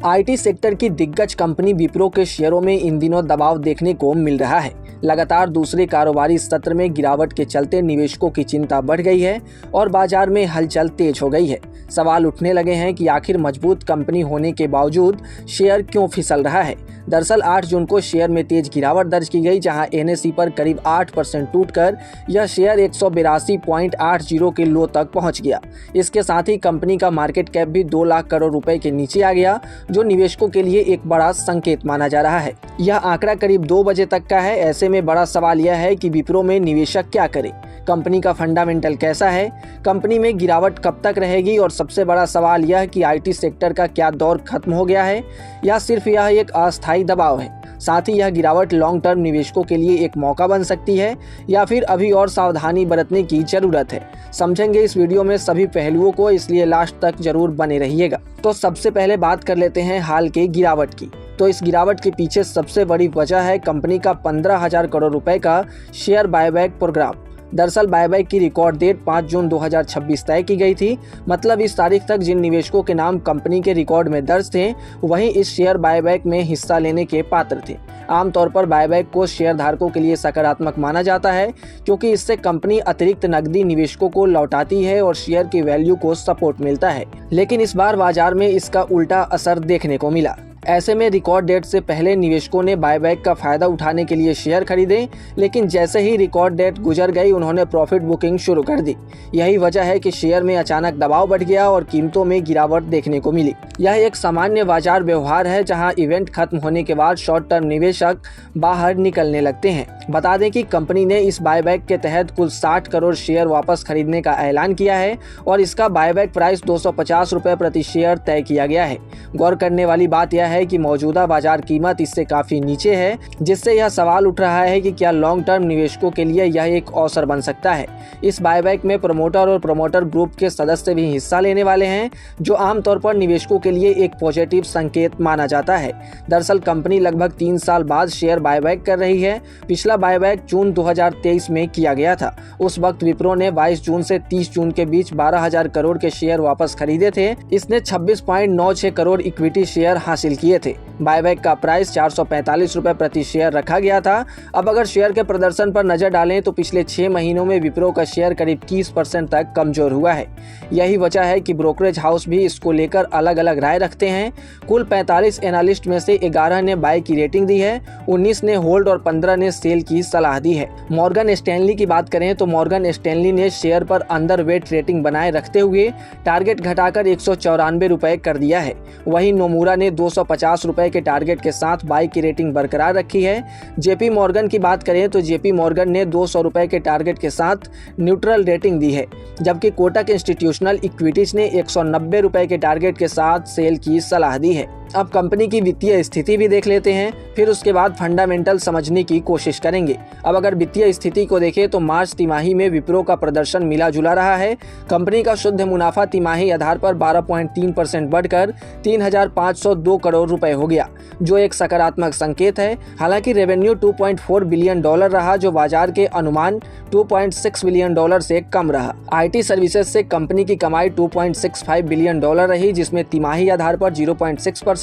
IT sector की दिग्गज company Wipro के शेयरों में इन दिनों दबाव देखने को मिल रहा है। लगातार दूसरे कारोबारी सत्र में गिरावट के चलते निवेशकों की चिंता बढ़ गई है और बाजार में हलचल तेज हो गई है। सवाल उठने लगे हैं कि आखिर मजबूत कंपनी होने के बावजूद शेयर क्यों फिसल रहा है। दरअसल 8 जून को शेयर में तेज गिरावट दर्ज की गई, जहां एनएसई पर करीब 8% टूटकर यह शेयर 182.80 के लो तक पहुंच गया। इसके साथ ही कंपनी का मार्केट कैप भी 2 लाख करोड़ रुपए के नीचे आ गया, जो निवेशकों के लिए एक बड़ा संकेत माना जा रहा है। यह आंकड़ा करीब 2 बजे तक का है। ऐसे में बड़ा सवाल यह है कि विप्रो में निवेशक क्या करे, कंपनी का फंडामेंटल कैसा है, कंपनी में गिरावट कब तक रहेगी, और सबसे बड़ा सवाल यह कि आईटी सेक्टर का क्या दौर खत्म हो गया है या सिर्फ यह एक अस्थायी दबाव है। साथ ही यह गिरावट लॉन्ग टर्म निवेशकों के लिए एक मौका बन सकती है या फिर अभी और सावधानी बरतने की जरूरत है। समझेंगे इस वीडियो में सभी पहलुओं को, इसलिए लास्ट तक जरूर बने रहिएगा। तो सबसे पहले बात कर लेते हैं हाल के गिरावट की। तो इस गिरावट के पीछे सबसे बड़ी वजह है कंपनी का 15,000 करोड़ रुपए का शेयर बायबैक प्रोग्राम। दरअसल बायबैक की रिकॉर्ड डेट 5 जून 2026 तय की गई थी। मतलब इस तारीख तक जिन निवेशकों के नाम कंपनी के रिकॉर्ड में दर्ज थे, वही इस शेयर बायबैक में हिस्सा लेने के पात्र थे। आमतौर पर बायबैक को शेयर धारकों के लिए सकारात्मक माना जाता है, क्योंकि इससे कंपनी अतिरिक्त नकदी निवेशकों को लौटाती है और शेयर की वैल्यू को सपोर्ट मिलता है। लेकिन इस बार बाजार में इसका उल्टा असर देखने को मिला। ऐसे में रिकॉर्ड डेट से पहले निवेशकों ने बायबैक का फायदा उठाने के लिए शेयर खरीदे, लेकिन जैसे ही रिकॉर्ड डेट गुजर गई उन्होंने प्रॉफिट बुकिंग शुरू कर दी। यही वजह है कि शेयर में अचानक दबाव बढ़ गया और कीमतों में गिरावट देखने को मिली। यह एक सामान्य बाजार व्यवहार है, जहां इवेंट खत्म होने के बाद शॉर्ट टर्म निवेशक बाहर निकलने लगते हैं। बता दें कि कंपनी ने इस बायबैक के तहत कुल 60 करोड़ शेयर वापस खरीदने का ऐलान किया है और इसका बायबैक प्राइस 250 रुपए प्रति शेयर तय किया गया है। गौर करने वाली बात यह है कि मौजूदा बाजार कीमत इससे काफी नीचे है, जिससे यह सवाल उठ रहा है कि क्या लॉन्ग टर्म निवेशकों के लिए यह एक अवसर बन सकता है। इस बायबैक में प्रमोटर और प्रमोटर ग्रुप के सदस्य भी हिस्सा लेने वाले हैं, जो आमतौर पर निवेशकों के लिए एक पॉजिटिव संकेत माना जाता है। दरअसल कंपनी लगभग 3 साल बाद शेयर बायबैक कर रही है। पिछला बायबैक जून 2023 में किया गया था। उस वक्त विप्रो ने 22 जून से 30 जून के बीच 12,000 करोड़ के शेयर वापस खरीदे थे। इसने 26.96 करोड़ इक्विटी शेयर हासिल किए थे। बायबैक का प्राइस 445 रुपए प्रति शेयर रखा गया था। अब अगर शेयर के प्रदर्शन पर नजर डालें तो पिछले 6 महीनों में विप्रो का शेयर करीब 30% तक कमजोर हुआ है। यही वजह है कि ब्रोकरेज हाउस भी इसको लेकर अलग अलग राय रखते हैं। कुल 45 एनालिस्ट में से 11 ने बाय की रेटिंग दी है, 19 ने होल्ड और 15 ने सेल की सलाह दी है। मॉर्गन स्टैनली की बात करें तो मॉर्गन स्टैनली ने शेयर पर अंडरवेट रेटिंग बनाए रखते हुए टारगेट घटाकर 194 रुपए कर दिया है। वहीं नोमुरा ने 250 रुपए के टारगेट के साथ बाय की रेटिंग बरकरार रखी है। जेपी मॉर्गन की बात करें तो जेपी मॉर्गन ने 200 रुपए के टारगेट के साथ न्यूट्रल रेटिंग दी है, जबकि कोटक इंस्टीट्यूशनल इक्विटीज ने 190 रुपए के टारगेट के साथ सेल की सलाह दी है। अब कंपनी की वित्तीय स्थिति भी देख लेते हैं, फिर उसके बाद फंडामेंटल समझने की कोशिश करेंगे। अब अगर वित्तीय स्थिति को देखें तो मार्च तिमाही में विप्रो का प्रदर्शन मिला जुला रहा है। कंपनी का शुद्ध मुनाफा तिमाही आधार पर 12.3% बढ़कर 3,502 करोड़ रुपए हो गया, जो एक सकारात्मक संकेत है। हालांकि रेवेन्यू $2.4 बिलियन रहा, जो बाजार के अनुमान $2.6 बिलियन से कम रहा। आईटी सर्विसेज से कंपनी की कमाई $2.65 बिलियन रही, जिसमें तिमाही आधार पर 0.6%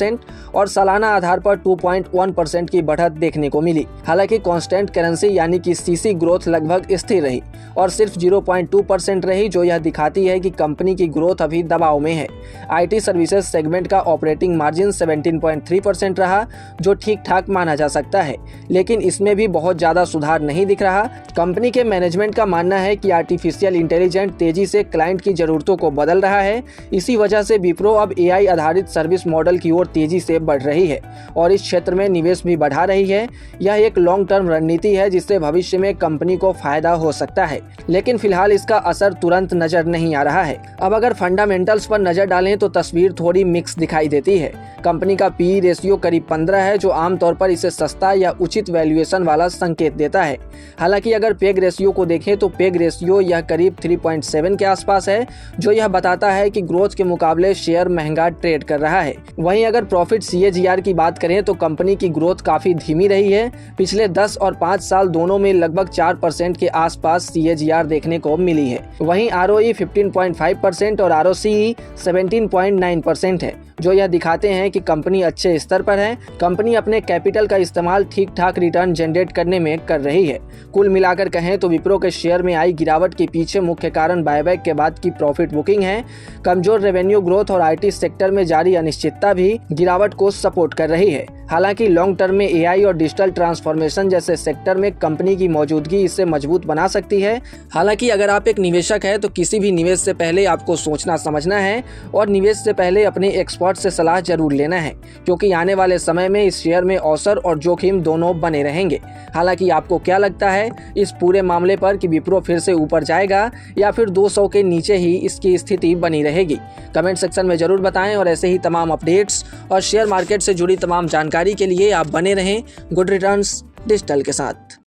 और सालाना आधार पर 2.1% की बढ़त देखने को मिली। हालांकि कांस्टेंट करेंसी यानी कि सीसी ग्रोथ लगभग स्थिर रही और सिर्फ 0.2% रही, जो यह दिखाती है कि कंपनी की ग्रोथ अभी दबाव में है। आईटी सर्विसेज सेगमेंट का ऑपरेटिंग मार्जिन 17.3% रहा, जो ठीक ठाक माना जा सकता है, लेकिन इसमें भी बहुत ज्यादा सुधार नहीं दिख रहा। कंपनी के मैनेजमेंट का मानना है कि आर्टिफिशियल इंटेलिजेंस तेजी से क्लाइंट की जरूरतों को बदल रहा है। इसी वजह से विप्रो अब एआई आधारित सर्विस मॉडल की ओर तेजी से बढ़ रही है और इस क्षेत्र में निवेश भी बढ़ा रही है। यह एक लॉन्ग टर्म रणनीति है, जिससे भविष्य में कंपनी को फायदा हो सकता है, लेकिन फिलहाल इसका असर तुरंत नजर नहीं आ रहा है। अब अगर फंडामेंटल्स पर नजर डालें तो तस्वीर थोड़ी मिक्स दिखाई देती है। कंपनी का पीई रेशियो करीब 15 है, जो आमतौर पर इसे सस्ता या उचित वैल्यूएशन वाला संकेत देता है। हालांकि अगर पेग रेशियो को देखें तो पेग रेशियो यह करीब 3.7 के आसपास है, जो यह बताता है कि ग्रोथ के मुकाबले शेयर महंगा ट्रेड कर रहा है। वहीं अगर प्रॉफिट सीएजीआर की बात करें तो कंपनी की ग्रोथ काफी धीमी रही है। पिछले 10 और 5 साल दोनों में लगभग 4% के आसपास सीएजीआर देखने को मिली है। वहीं आरओई 15.5% और आरओसीई 17.9% है, जो यह दिखाते हैं कि कंपनी कंपनी अच्छे स्तर पर है। कंपनी अपने कैपिटल का इस्तेमाल ठीक ठाक रिटर्न जनरेट करने में कर रही है। कुल मिलाकर कहें तो विप्रो के शेयर में आई गिरावट के पीछे मुख्य कारण बायबैक के बाद की प्रॉफिट बुकिंग है। कमजोर रेवेन्यू ग्रोथ और आईटी सेक्टर में जारी अनिश्चितता भी गिरावट को सपोर्ट कर रही है। हालांकि लॉन्ग टर्म में एआई और डिजिटल ट्रांसफॉर्मेशन जैसे सेक्टर में कंपनी की मौजूदगी इसे मजबूत बना सकती है। हालांकि अगर आप एक निवेशक हैं तो किसी भी निवेश से पहले आपको सोचना समझना है और निवेश से पहले अपने एक्सपर्ट से सलाह जरूर लेना है, क्योंकि आने वाले समय में इस शेयर में अवसर और जोखिम दोनों बने रहेंगे। हालांकि आपको क्या लगता है इस पूरे मामले पर कि विप्रो फिर से ऊपर जाएगा या फिर 200 के नीचे ही इसकी स्थिति बनी रहेगी? कमेंट सेक्शन में जरूर बताएं और ऐसे ही तमाम अपडेट्स और शेयर मार्केट से जुड़ी तमाम जानकारी के लिए आप बने रहें गुड रिटर्न्स डिजिटल के साथ।